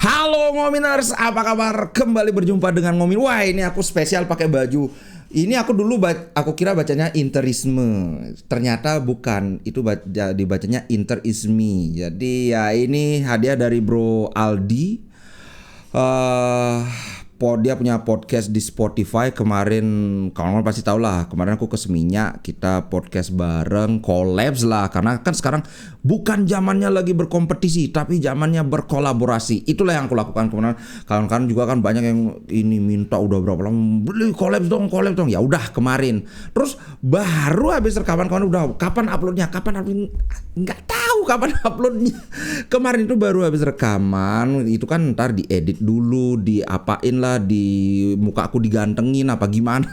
Halo Ngominers, apa kabar? Kembali berjumpa dengan Ngomin. Wah, ini aku spesial pakai baju. Ini aku dulu aku kira bacanya interisme. Ternyata bukan, itu dibacanya interisme. Jadi ya ini hadiah dari Bro Aldi. eh Dia punya podcast di Spotify. Kemarin kawan-kawan pasti tahu lah, kemarin aku ke Seminyak, kita podcast bareng, collabs lah. Karena kan sekarang bukan zamannya lagi berkompetisi, tapi zamannya berkolaborasi. Itulah yang aku lakukan kemarin. Kawan-kawan juga kan banyak yang ini minta udah berapa lama, beli collabs dong. Ya udah kemarin. Terus baru habis rekaman, kawan udah kapan uploadnya? Nggak tahu kapan uploadnya. Kemarin itu baru habis rekaman, itu kan ntar diedit dulu, diapain lah, di muka aku digantengin apa gimana.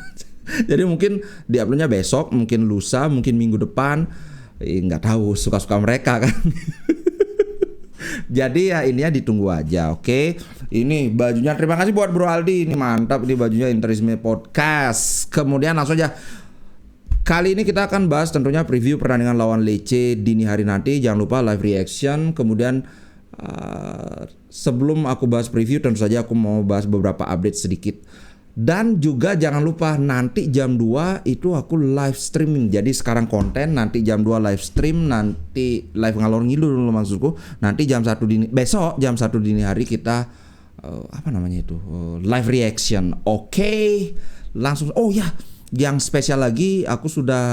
Jadi mungkin diuploadnya besok, mungkin lusa, mungkin minggu depan. Nggak tahu, suka-suka mereka kan. Jadi ya ini ya ditunggu aja, oke. Ini bajunya, terima kasih buat Bro Aldi. Ini mantap, ini bajunya Interisme Podcast. Kemudian langsung aja. Kali ini kita akan bahas tentunya preview pertandingan lawan Lecce dini hari nanti. Jangan lupa live reaction. Kemudian sebelum aku bahas preview, tentu saja aku mau bahas beberapa update sedikit. Dan juga jangan lupa nanti jam 2 itu aku live streaming. Jadi sekarang konten, nanti jam 2 live stream, nanti live ngalor ngidul dulu maksudku. Nanti besok jam 1 dini hari kita live reaction. Oke. Langsung yang spesial lagi, aku sudah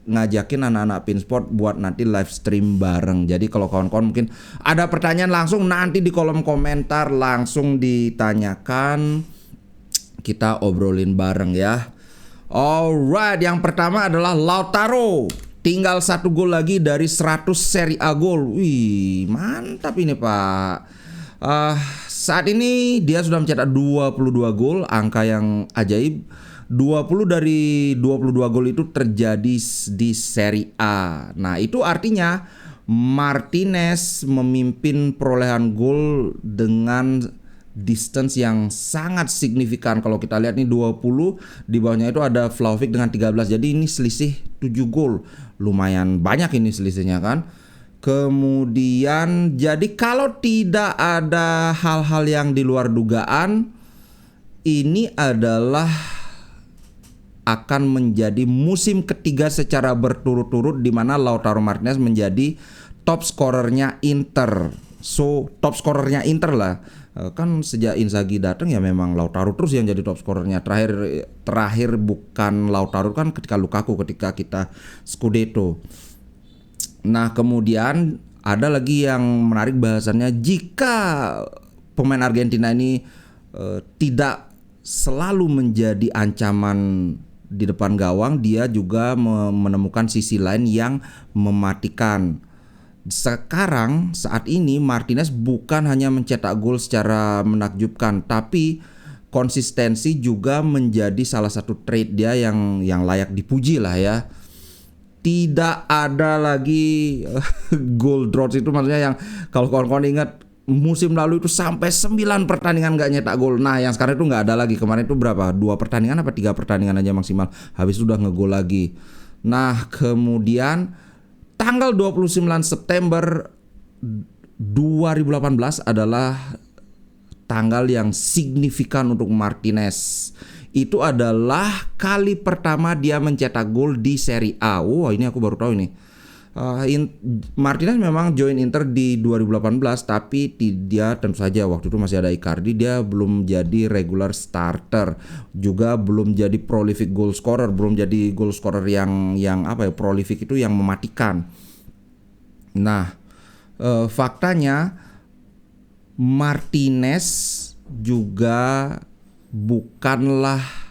ngajakin anak-anak Pinsport buat nanti live stream bareng. Jadi kalau kawan-kawan mungkin ada pertanyaan, langsung nanti di kolom komentar langsung ditanyakan, kita obrolin bareng ya. Alright, yang pertama adalah Lautaro. Tinggal 1 gol lagi dari 100 Serie A gol. Wih, mantap ini Pak. Saat ini dia sudah mencetak 22 gol, angka yang ajaib. 20 dari 22 gol itu terjadi di Serie A. Nah, itu artinya Martinez memimpin perolehan gol dengan distance yang sangat signifikan. Kalau kita lihat nih 20, di bawahnya itu ada Vlahovic dengan 13. Jadi ini selisih 7 gol. Lumayan banyak ini selisihnya kan. Kemudian jadi kalau tidak ada hal-hal yang di luar dugaan, ini adalah akan menjadi musim ketiga secara berturut-turut di mana Lautaro Martinez menjadi top scorernya Inter. So, top scorernya Inter lah. Kan sejak Inzaghi datang ya memang Lautaro terus yang jadi top scorernya. Terakhir bukan Lautaro kan ketika Lukaku, ketika kita Scudetto. Nah, kemudian ada lagi yang menarik bahasannya, jika pemain Argentina ini tidak selalu menjadi ancaman di depan gawang, dia juga menemukan sisi lain yang mematikan. Saat ini Martinez bukan hanya mencetak gol secara menakjubkan, tapi konsistensi juga menjadi salah satu trait dia yang layak dipuji lah ya. Tidak ada lagi goal drought, itu maksudnya yang kalau kawan-kawan ingat musim lalu itu sampai 9 pertandingan gak nyetak gol. Nah, yang sekarang itu gak ada lagi. Kemarin itu berapa? 2 pertandingan apa 3 pertandingan aja maksimal. Habis itu udah ngegol lagi. Nah, kemudian tanggal 29 September 2018 adalah tanggal yang signifikan untuk Martinez. Itu adalah kali pertama dia mencetak gol di Serie A. Wah, ini aku baru tahu ini. Martinez memang join Inter di 2018, tapi dia tentu saja waktu itu masih ada Icardi, dia belum jadi regular starter, juga belum jadi prolific goal scorer, belum jadi goal scorer yang prolific itu yang mematikan. Nah, faktanya Martinez juga bukanlah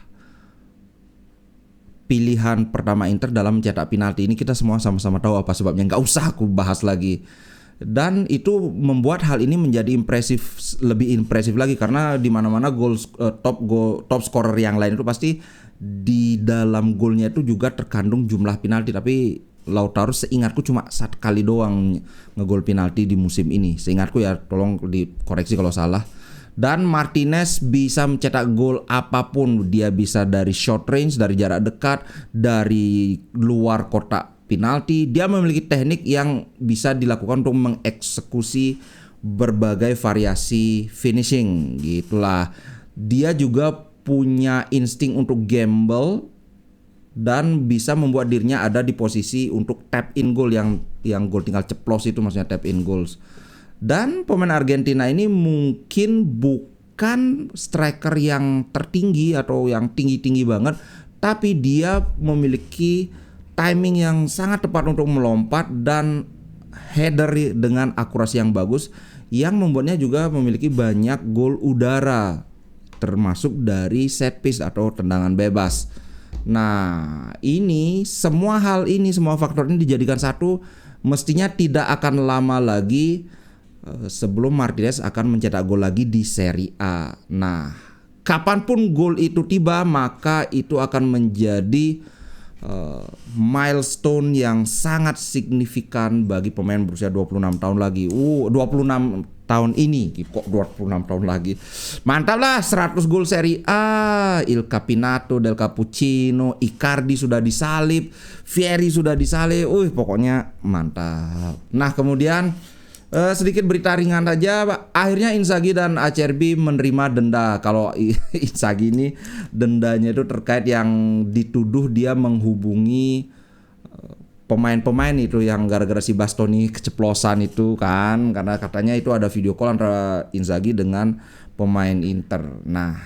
pilihan pertama Inter dalam mencetak penalti. Ini kita semua sama-sama tahu apa sebabnya, nggak usah aku bahas lagi. Dan itu membuat hal ini menjadi lebih impresif lagi, karena di mana-mana top scorer yang lain itu pasti di dalam golnya itu juga terkandung jumlah penalti. Tapi Lautaro seingatku cuma 1 kali doang ngegol penalti di musim ini. Seingatku ya, tolong dikoreksi kalau salah. Dan Martinez bisa mencetak gol apapun. Dia bisa dari short range, dari jarak dekat, dari luar kotak penalti. Dia memiliki teknik yang bisa dilakukan untuk mengeksekusi berbagai variasi finishing gitulah. Dia juga punya insting untuk gamble dan bisa membuat dirinya ada di posisi untuk tap in goal yang gol tinggal ceplos itu, maksudnya tap in goals. Dan pemain Argentina ini mungkin bukan striker yang tertinggi atau yang tinggi-tinggi banget, tapi dia memiliki timing yang sangat tepat untuk melompat dan header dengan akurasi yang bagus, yang membuatnya juga memiliki banyak gol udara, termasuk dari set piece atau tendangan bebas. Nah, semua faktor ini dijadikan satu, mestinya tidak akan lama lagi sebelum Martinez akan mencetak gol lagi di Serie A. Nah, kapanpun gol itu tiba, maka itu akan menjadi milestone yang sangat signifikan bagi pemain berusia 26 tahun lagi. 26 tahun ini, kok 26 tahun lagi. Mantap lah, 100 gol Serie A. Il Capinato, Del Cappuccino, Icardi sudah disalib, Vieri sudah disalib. Pokoknya mantap. Nah, kemudian sedikit berita ringan saja, Pak. Akhirnya Inzaghi dan Acerbi menerima denda. Kalau Inzaghi ini dendanya itu terkait yang dituduh dia menghubungi pemain-pemain itu yang gara-gara si Bastoni keceplosan itu kan, karena katanya itu ada video call antara Inzaghi dengan pemain Inter. Nah,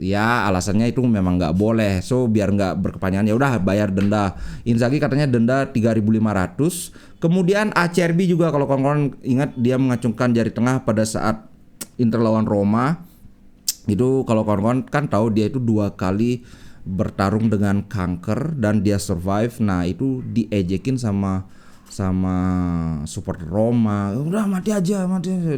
ya alasannya itu memang nggak boleh, so biar nggak berkepanjangan ya udah bayar denda. Inzaghi katanya denda 3.500. Kemudian Acerbi juga, kalau kawan-kawan ingat, dia mengacungkan jari tengah pada saat Inter lawan Roma. Itu kalau kawan-kawan kan tahu dia itu 2 kali bertarung dengan kanker dan dia survive. Nah, itu diejekin sama supporter Roma. Udah mati aja,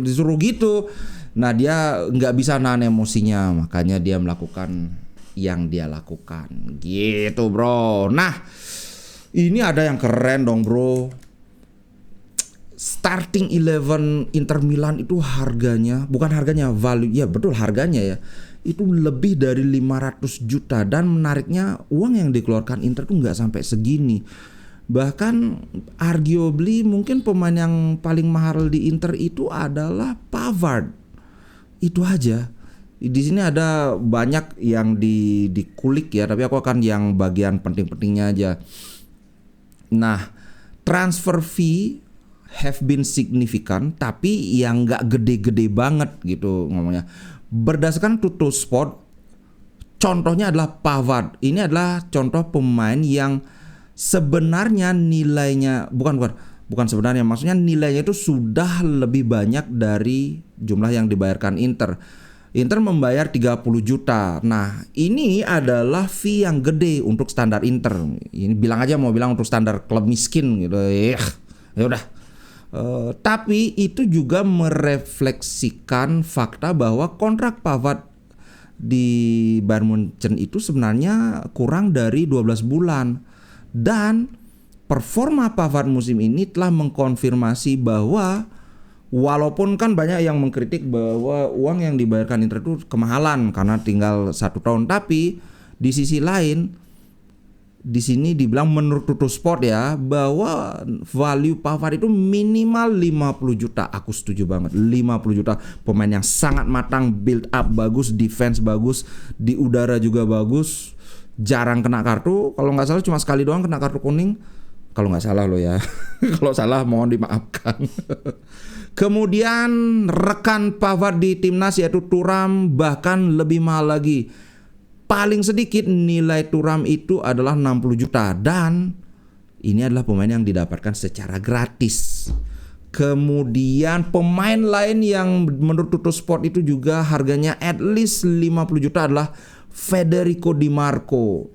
disuruh gitu. Nah, dia nggak bisa nahan emosinya, makanya dia melakukan yang dia lakukan gitu, bro. Nah, ini ada yang keren dong, bro. Starting 11 Inter Milan itu value, ya betul harganya ya, itu lebih dari 500 juta. Dan menariknya, uang yang dikeluarkan Inter tuh nggak sampai segini. Bahkan arguably mungkin pemain yang paling mahal di Inter itu adalah Pavard. Itu aja. Di sini ada banyak yang dikulik ya, tapi aku akan yang bagian penting-pentingnya aja. Nah, transfer fee have been significant, tapi yang nggak gede-gede banget gitu ngomongnya. Berdasarkan Tuttosport, contohnya adalah Pavard. Ini adalah contoh pemain yang sebenarnya nilainya bukan sebenarnya, maksudnya nilainya itu sudah lebih banyak dari jumlah yang dibayarkan Inter. Inter membayar 30 juta. Nah, ini adalah fee yang gede untuk standar Inter. Ini mau bilang untuk standar klub miskin gitu. Ya udah. Tapi itu juga merefleksikan fakta bahwa kontrak Pavard di Bayern Munchen itu sebenarnya kurang dari 12 bulan. Dan performa Pavard musim ini telah mengkonfirmasi bahwa walaupun kan banyak yang mengkritik bahwa uang yang dibayarkan Inter itu kemahalan karena tinggal 1 tahun, tapi di sisi lain di sini dibilang menurut Tuttosport ya, bahwa value Pavard itu minimal 50 juta. Aku setuju banget, 50 juta. Pemain yang sangat matang, build up bagus, defense bagus, di udara juga bagus, jarang kena kartu. Kalau nggak salah cuma sekali doang kena kartu kuning. Kalau nggak salah lo ya. Kalau salah mohon dimaafkan. Kemudian rekan Pavard di timnas yaitu Thuram bahkan lebih mahal lagi. Paling sedikit nilai Thuram itu adalah 60 juta dan ini adalah pemain yang didapatkan secara gratis. Kemudian pemain lain yang menurut Tuttosport itu juga harganya at least 50 juta adalah Federico Di Marco.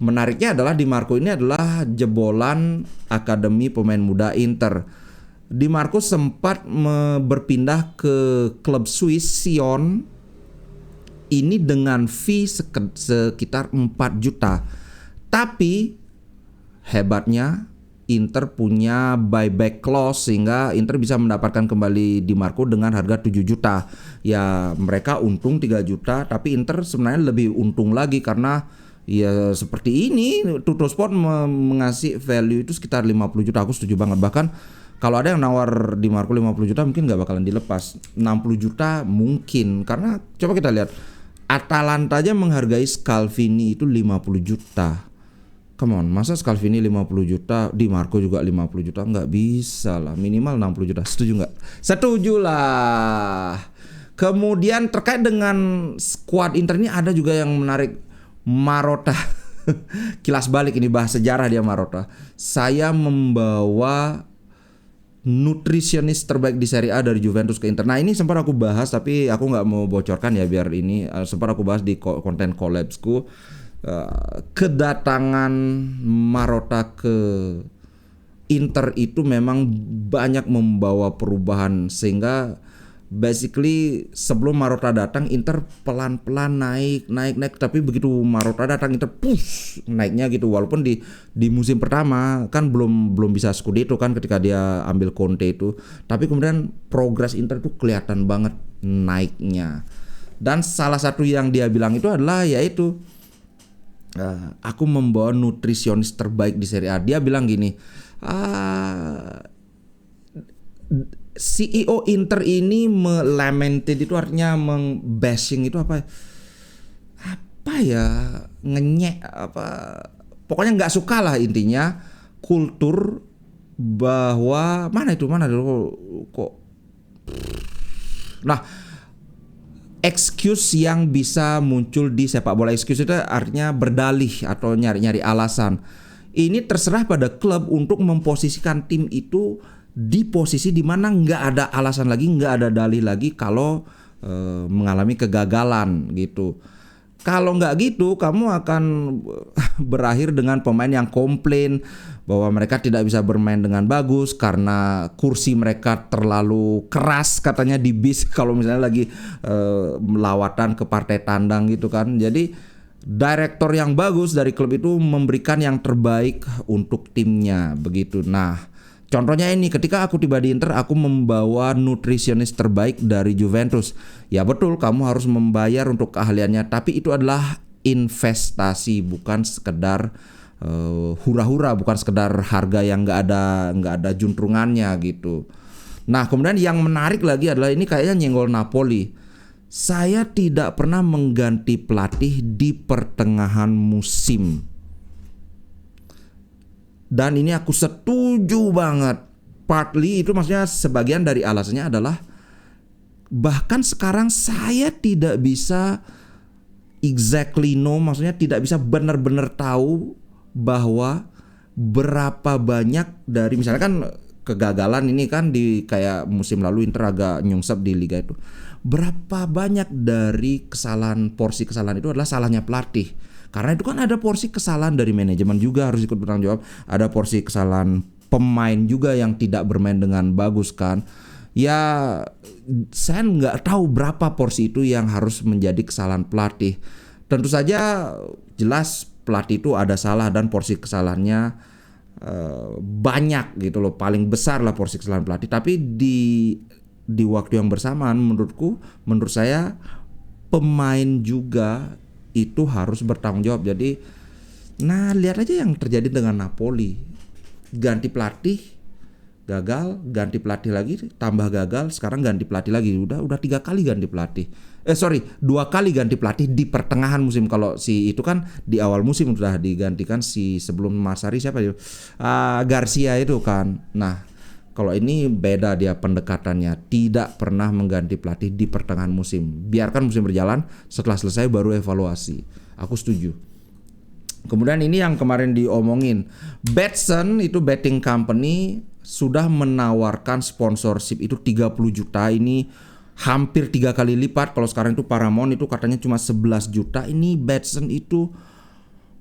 Menariknya adalah Di Marco ini adalah jebolan akademi pemain muda Inter. Di Marco sempat berpindah ke klub Swiss Sion ini dengan fee sekitar 4 juta. Tapi hebatnya Inter punya buyback clause sehingga Inter bisa mendapatkan kembali Di Marco dengan harga 7 juta. Ya mereka untung 3 juta, tapi Inter sebenarnya lebih untung lagi karena ya seperti ini Tuttosport mengasih value itu sekitar 50 juta. Aku setuju banget. Bahkan Kalau ada yang nawar Di Marco 50 juta mungkin nggak bakalan dilepas. 60 juta mungkin, karena coba kita lihat Atalanta aja menghargai Scalvini itu 50 juta. Come on, masa Scalvini 50 juta, Di Marco juga 50 juta? Nggak bisa lah, minimal 60 juta. Setuju nggak? Setuju lah. Kemudian terkait dengan skuad Inter ini ada juga yang menarik, Marotta. Kilas balik ini, bahas sejarah dia Marotta. Saya membawa nutrisionis terbaik di Serie A dari Juventus ke Inter. Nah ini sempat aku bahas, tapi aku nggak mau bocorkan ya, biar ini sempat aku bahas di konten collabsku. Kedatangan Marotta ke Inter itu memang banyak membawa perubahan, sehingga basically sebelum Marotta datang Inter pelan-pelan naik, tapi begitu Marotta datang Inter push naiknya gitu. Walaupun di musim pertama kan belum bisa Scudetto kan ketika dia ambil Conte itu, tapi kemudian progres Inter itu kelihatan banget naiknya. Dan salah satu yang dia bilang itu adalah yaitu aku membawa nutrisionis terbaik di Serie A. Dia bilang gini, CEO Inter ini lamented itu artinya bashing itu apa ya, ngenyek apa, pokoknya nggak suka lah intinya kultur bahwa mana dulu kok. Nah, excuse yang bisa muncul di sepak bola, excuse itu artinya berdalih atau nyari alasan. Ini terserah pada klub untuk memposisikan tim itu di posisi di mana nggak ada alasan lagi, nggak ada dalih lagi kalau mengalami kegagalan gitu. Kalau nggak gitu, kamu akan berakhir dengan pemain yang komplain bahwa mereka tidak bisa bermain dengan bagus karena kursi mereka terlalu keras katanya di bis kalau misalnya lagi melawatan ke partai tandang gitu kan. Jadi direktur yang bagus dari klub itu memberikan yang terbaik untuk timnya begitu. Nah, contohnya ini, ketika aku tiba di Inter, aku membawa nutrisionis terbaik dari Juventus. Ya betul, kamu harus membayar untuk keahliannya, tapi itu adalah investasi, bukan sekedar hura-hura, bukan sekedar harga yang nggak ada juntrungannya gitu. Nah, kemudian yang menarik lagi adalah ini kayaknya nyenggol Napoli. Saya tidak pernah mengganti pelatih di pertengahan musim. Dan ini aku setuju banget. Partly itu maksudnya sebagian dari alasannya adalah bahkan sekarang saya tidak bisa exactly know, maksudnya tidak bisa benar-benar tahu bahwa berapa banyak dari misalnya kan kegagalan ini kan di kayak musim lalu Inter agak nyungsep di liga itu. Berapa banyak dari porsi kesalahan itu adalah salahnya pelatih. Karena itu kan ada porsi kesalahan dari manajemen juga harus ikut bertanggung jawab. Ada porsi kesalahan pemain juga yang tidak bermain dengan bagus kan. Ya saya nggak tahu berapa porsi itu yang harus menjadi kesalahan pelatih. Tentu saja jelas pelatih itu ada salah dan porsi kesalahannya banyak gitu loh. Paling besar lah porsi kesalahan pelatih. Tapi di waktu yang bersamaan menurut saya pemain juga itu harus bertanggung jawab. Jadi nah lihat aja yang terjadi dengan Napoli, ganti pelatih gagal, ganti pelatih lagi tambah gagal, sekarang ganti pelatih lagi, udah 3 kali ganti pelatih. 2 kali ganti pelatih di pertengahan musim. Kalau si itu kan di awal musim sudah digantikan, si sebelum Masari siapa ya, Garcia itu kan. Nah kalau ini beda dia pendekatannya, tidak pernah mengganti pelatih di pertengahan musim. Biarkan musim berjalan, setelah selesai baru evaluasi. Aku setuju. Kemudian ini yang kemarin diomongin, Betson itu betting company sudah menawarkan sponsorship itu 30 juta, ini hampir 3 kali lipat. Kalau sekarang itu Paramount itu katanya cuma 11 juta, ini Betson itu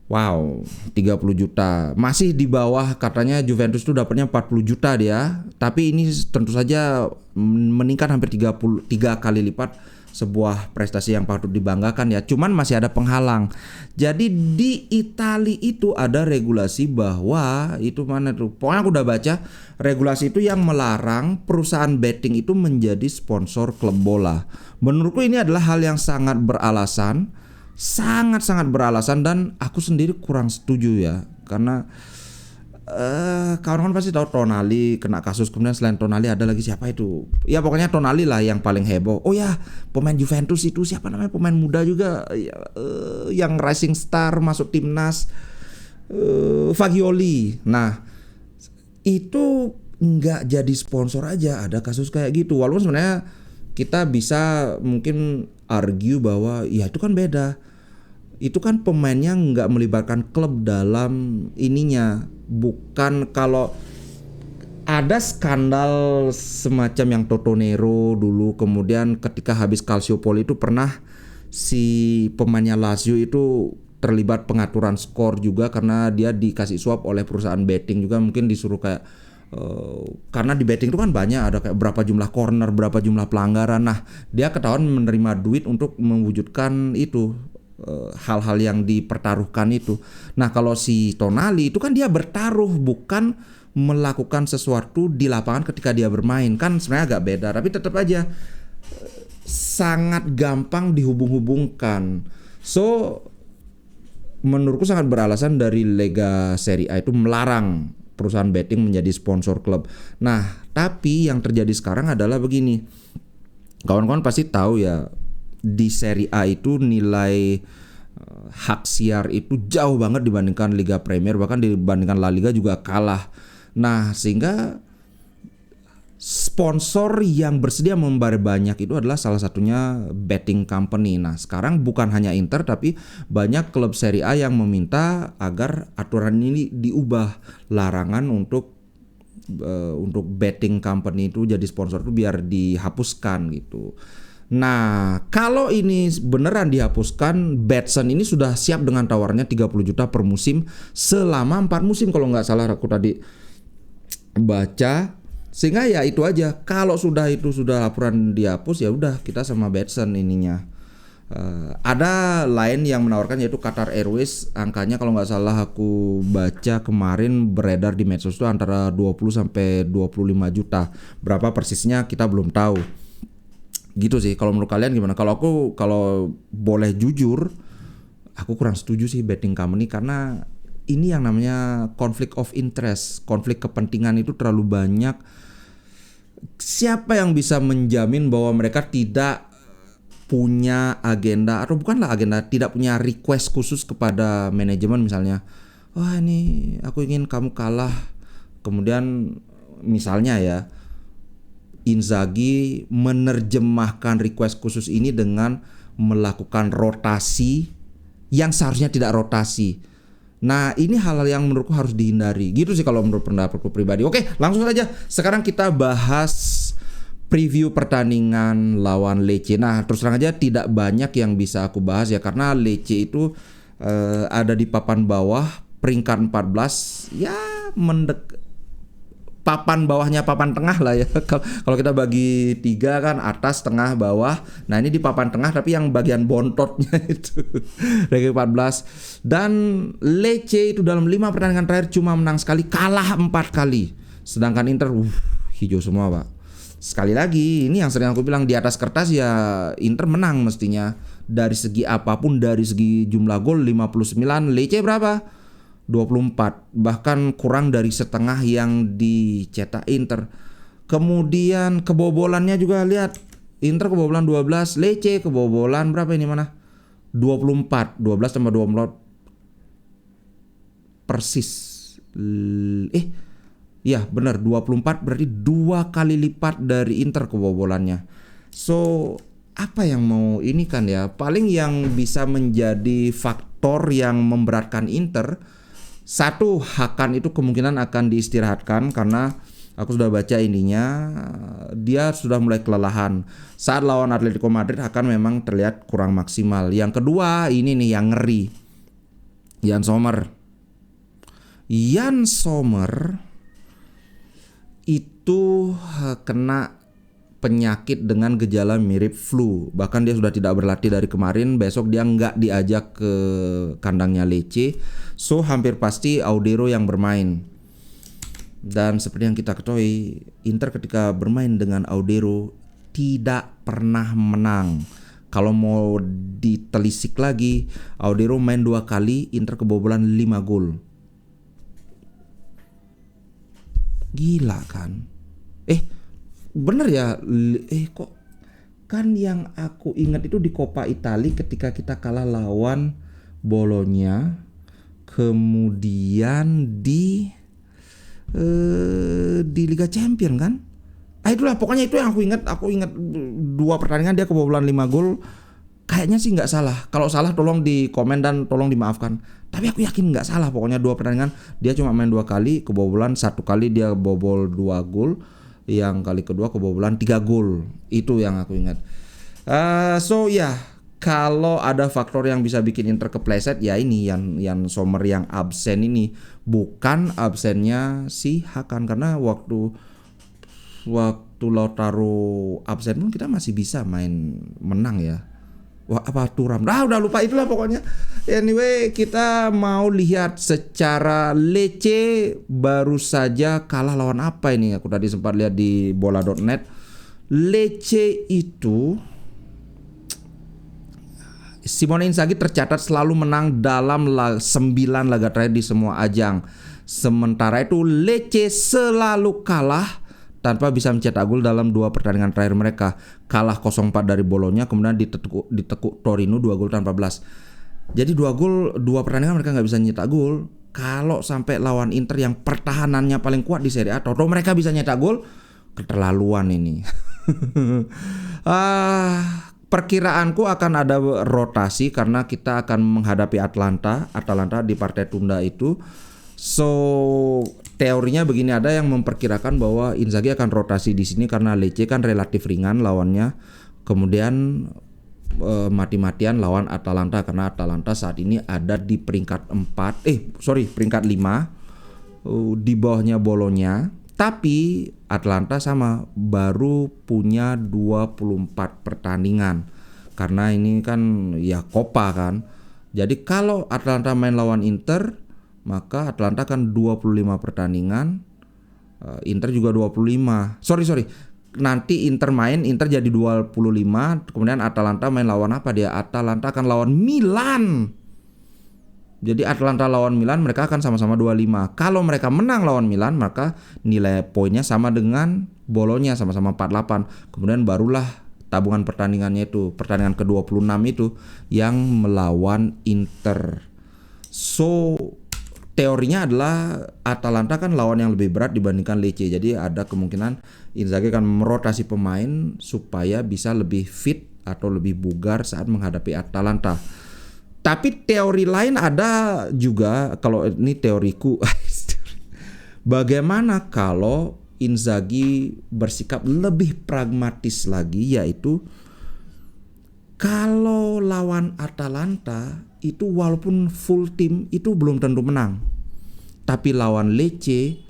wow, 30 juta. Masih di bawah katanya Juventus itu dapatnya 40 juta dia. Tapi ini tentu saja meningkat hampir 3 kali lipat, sebuah prestasi yang patut dibanggakan ya. Cuman masih ada penghalang. Jadi di Italia itu ada regulasi bahwa itu mana tuh? Pokoknya aku udah baca regulasi itu yang melarang perusahaan betting itu menjadi sponsor klub bola. Menurutku ini adalah hal yang sangat beralasan. Sangat-sangat beralasan dan aku sendiri kurang setuju ya. Karena kawan-kawan pasti tahu Tonali kena kasus, kemudian selain Tonali ada lagi siapa itu? Ya pokoknya Tonali lah yang paling heboh. Oh ya, pemain Juventus itu siapa namanya, pemain muda juga ya, yang rising star masuk timnas, Fagioli. Nah, itu nggak jadi sponsor aja, ada kasus kayak gitu. Walaupun sebenarnya kita bisa mungkin argue bahwa ya itu kan beda. Itu kan pemainnya nggak melibatkan klub dalam ininya. Bukan kalau ada skandal semacam yang Totonero dulu, kemudian ketika habis Calciopoli itu pernah si pemainnya Lazio itu terlibat pengaturan skor juga karena dia dikasih suap oleh perusahaan betting juga, mungkin disuruh kayak karena di betting itu kan banyak, ada kayak berapa jumlah corner, berapa jumlah pelanggaran. Nah, dia ketahuan menerima duit untuk mewujudkan itu hal-hal yang dipertaruhkan itu. Nah, kalau si Tonali itu kan dia bertaruh, bukan melakukan sesuatu di lapangan ketika dia bermain. Kan sebenarnya agak beda, tapi tetap aja sangat gampang dihubung-hubungkan. So, menurutku sangat beralasan dari Lega Serie A itu melarang perusahaan betting menjadi sponsor klub. Nah, tapi yang terjadi sekarang adalah begini. Kawan-kawan pasti tahu ya, di Serie A itu nilai hak siar itu jauh banget dibandingkan Liga Premier, bahkan dibandingkan La Liga juga kalah. Nah, sehingga sponsor yang bersedia membayar banyak itu adalah salah satunya betting company. Nah, sekarang bukan hanya Inter tapi banyak klub Serie A yang meminta agar aturan ini diubah, larangan untuk betting company itu jadi sponsor itu biar dihapuskan gitu. Nah, kalau ini beneran dihapuskan, Betson ini sudah siap dengan tawarannya 30 juta per musim selama 4 musim kalau nggak salah aku tadi baca. Sehingga ya itu aja, kalau sudah laporan dihapus ya udah kita sama Betson ininya. Ada lain yang menawarkan yaitu Qatar Airways, angkanya kalau nggak salah aku baca kemarin beredar di medsos itu antara 20 sampai 25 juta. Berapa persisnya kita belum tahu. Gitu sih. Kalau menurut kalian gimana? Kalau boleh jujur, aku kurang setuju sih betting company karena ini yang namanya conflict of interest, konflik kepentingan itu terlalu banyak. Siapa yang bisa menjamin bahwa mereka tidak punya agenda, atau bukanlah agenda, tidak punya request khusus kepada manajemen misalnya, wah ini aku ingin kamu kalah, kemudian misalnya ya Inzaghi menerjemahkan request khusus ini dengan melakukan rotasi yang seharusnya tidak rotasi. Nah, ini hal-hal yang menurutku harus dihindari. Gitu sih kalau menurut pendapatku pribadi. Oke, langsung saja. Sekarang kita bahas preview pertandingan lawan Lecce. Nah, terus terang aja tidak banyak yang bisa aku bahas ya, karena Lecce itu ada di papan bawah, peringkat 14. Ya, papan bawahnya papan tengah lah ya. Kalau kita bagi 3 kan atas, tengah, bawah. Nah, ini di papan tengah tapi yang bagian bontotnya itu ranking 14. Dan Lecce itu dalam 5 pertandingan terakhir cuma menang sekali, kalah 4 kali. Sedangkan Inter hijau semua, Pak. Sekali lagi, ini yang sering aku bilang, di atas kertas ya Inter menang mestinya. Dari segi apapun, dari segi jumlah gol 59, Lecce berapa? 24, bahkan kurang dari setengah yang dicetak Inter. Kemudian kebobolannya juga lihat, Inter kebobolan 12, Lecce kebobolan berapa ini mana? 24, 12 tambah 24 persis. Ya benar 24, berarti 2 kali lipat dari Inter kebobolannya. So apa yang mau ini kan ya, paling yang bisa menjadi faktor yang memberatkan Inter, satu, Hakan itu kemungkinan akan diistirahatkan karena aku sudah baca ininya, dia sudah mulai kelelahan. Saat lawan Atletico Madrid Hakan memang terlihat kurang maksimal. Yang kedua, ini nih yang ngeri, Jan Sommer itu kena penyakit dengan gejala mirip flu. Bahkan dia sudah tidak berlatih dari kemarin. Besok dia nggak diajak ke kandangnya Lecce. So hampir pasti Audero yang bermain. Dan seperti yang kita ketahui, Inter ketika bermain dengan Audero tidak pernah menang. Kalau mau ditelisik lagi, Audero main 2 kali, Inter kebobolan 5 gol. Gila kan? Bener ya? Kok kan yang aku ingat itu di Coppa Italia ketika kita kalah lawan Bologna, kemudian di Liga Champion kan? Itulah pokoknya itu yang aku ingat. Aku ingat 2 pertandingan dia kebobolan 5 gol. Kayaknya sih nggak salah. Kalau salah tolong di komen dan tolong dimaafkan. Tapi aku yakin nggak salah. Pokoknya 2 pertandingan dia cuma main 2 kali kebobolan, 1 kali dia bobol 2 gol. Yang kali kedua kebobolan 3 gol. Itu yang aku ingat. Kalau ada faktor yang bisa bikin Inter kepleset ya ini yang Sommer yang absen ini, bukan absennya si Hakan, karena waktu Lautaro absen pun kita masih bisa main menang ya. Wah, apa Turam? Udah lupa, itulah pokoknya. Anyway, kita mau lihat secara Lecce baru saja kalah lawan apa ini? Aku tadi sempat lihat di bola.net. Lecce itu Simone Inzaghi tercatat selalu menang dalam 9 laga terakhir di semua ajang. Sementara itu Lecce selalu kalah tanpa bisa mencetak gol dalam 2 pertandingan terakhir mereka. Kalah 0-4 dari Bologna, kemudian ditekuk Torino 2 gol tanpa balas. Jadi 2 pertandingan mereka nggak bisa nyetak gol. Kalau sampai lawan Inter yang pertahanannya paling kuat di Serie A, atau mereka bisa nyetak gol, keterlaluan ini. Perkiraanku akan ada rotasi karena kita akan menghadapi Atalanta di partai tunda itu. So teorinya begini, ada yang memperkirakan bahwa Inzaghi akan rotasi di sini karena Lecce kan relatif ringan lawannya. Kemudian mati-matian lawan Atalanta karena Atalanta saat ini ada di peringkat 5 di bawahnya Bologna. Tapi Atalanta sama baru punya 24 pertandingan. Karena ini kan ya Coppa kan. Jadi kalau Atalanta main lawan Inter, maka Atalanta kan 25 pertandingan, Inter juga 25. Sorry. Nanti Inter jadi 25, kemudian Atalanta main lawan apa dia? Atalanta akan lawan Milan. Jadi Atalanta lawan Milan mereka akan sama-sama 25. Kalau mereka menang lawan Milan, maka nilai poinnya sama dengan Bologna, sama-sama 48. Kemudian barulah tabungan pertandingannya itu, pertandingan ke-26 itu yang melawan Inter. So teorinya adalah Atalanta kan lawan yang lebih berat dibandingkan Lecce. Jadi ada kemungkinan Inzaghi akan merotasi pemain supaya bisa lebih fit atau lebih bugar saat menghadapi Atalanta. Tapi teori lain ada juga, kalau ini teoriku. Bagaimana kalau Inzaghi bersikap lebih pragmatis lagi, yaitu kalau lawan Atalanta itu walaupun full tim itu belum tentu menang. Tapi lawan Lecce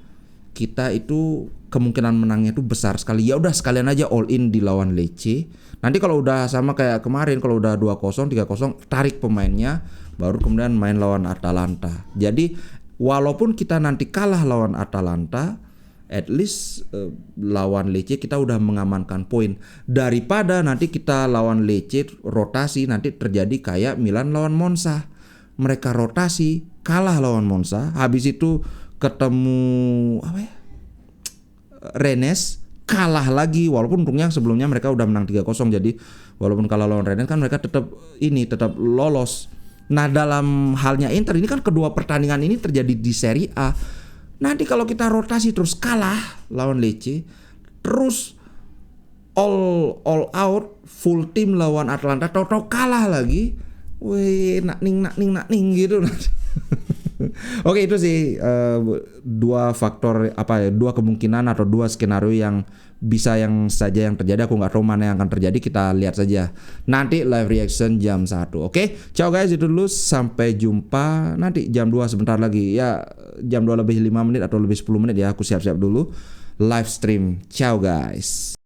kita itu kemungkinan menangnya itu besar sekali. Ya udah sekalian aja all in di lawan Lecce. Nanti kalau udah sama kayak kemarin, kalau udah 2-0, 3-0, tarik pemainnya, baru kemudian main lawan Atalanta. Jadi walaupun kita nanti kalah lawan Atalanta, at least lawan Lecce kita udah mengamankan poin. Daripada nanti kita lawan Lecce rotasi, nanti terjadi kayak Milan lawan Monza. Mereka rotasi, kalah lawan Monza, habis itu ketemu Rennes, kalah lagi, walaupun untungnya sebelumnya mereka udah menang 3-0. Jadi walaupun kalah lawan Rennes kan mereka tetap lolos. Nah, dalam halnya Inter ini kan kedua pertandingan ini terjadi di Serie A. Nanti kalau kita rotasi terus kalah lawan Lecce, terus all out full tim lawan Atalanta, tau kalah lagi. Wih, nak ning gitu. Oke, itu sih 2 faktor dua kemungkinan atau 2 skenario yang saja yang terjadi. Aku nggak tahu mana yang akan terjadi, kita lihat saja nanti live reaction jam 1. Oke, ciao guys, itu dulu, sampai jumpa nanti jam 2 sebentar lagi ya, jam 2 lebih 5 menit atau lebih 10 menit ya, aku siap-siap dulu live stream. Ciao guys.